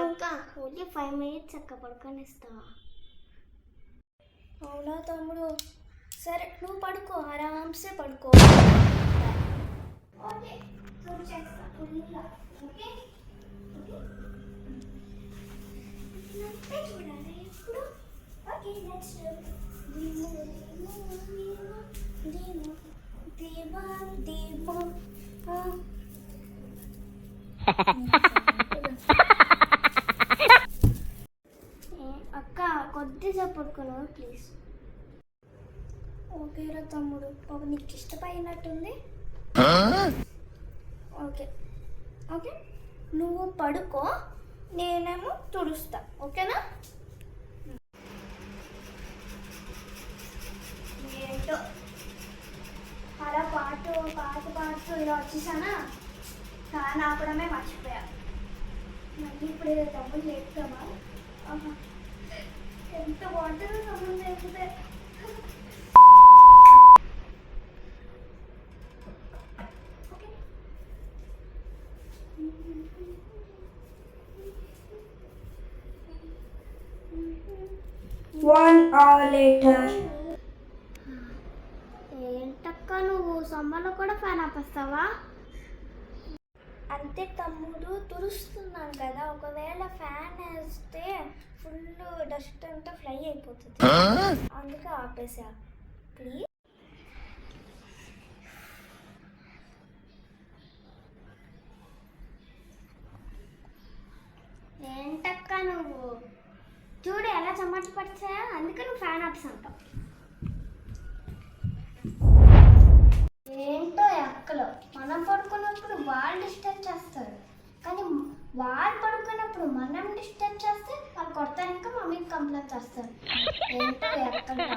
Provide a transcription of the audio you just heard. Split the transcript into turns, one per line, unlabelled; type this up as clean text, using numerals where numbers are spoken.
అక్క only 5 minutes అక్క పడుకొని ఇస్తావా?
అవునా తమ్ముడు? సరే నువ్వు పడుకో, ఆరామ్సే పడుకో.
ఓకే చూసేస్తా ఓకే చూడాలి ఇప్పుడు. ఓకే నెక్స్ట్ అక్క కొద్దిసేపు పడుకోను ప్లీజ్.
ఓకేరా తమ్ముడు, పాప నీకు ఇష్టమైనట్టుంది. ఓకే ఓకే నువ్వు పడుకో, నేనేమో తుడుస్తా. ఓకేనా? ఏంటో అలా పాడుతూ ఇలా వచ్చేసానా, ఫ్యాన్ ఆపడమే మర్చిపోయా. మళ్ళీ ఇప్పుడు డబ్బులు లేపుతామా? ఎంత బాగుంటుందో డబ్బులు లేపితే. ఏంటక్క నువ్వు సమ్మర్లో కూడా ఫ్యాన్ ఆపేస్తావా? అంతే తమ్ముడు, తుడుస్తున్నాను కదా, ఒకవేళ ఫ్యాన్ వేస్తే ఫుల్ డస్ట్ అంతా ఫ్లై అయిపోతుంది, అందుకే ఆపేసా. ప్లీజ్.
ఏంటక్క నువ్వు చూడు ఎలా చెమట పడిచాయా, అందుకే నువ్వు ఫ్యాన్ ఆపేసంటావు. ఏంటో అక్కలు మనం పడుకున్నప్పుడు వాళ్ళు డిస్టర్బ్ చేస్తారు, కానీ వాళ్ళు పడుకున్నప్పుడు మనం డిస్టర్బ్ చేస్తే వాళ్ళు కొడతారు, ఇంకా మమ్మీకి కంప్లైంట్ చేస్తారు. ఏంటో అక్కలు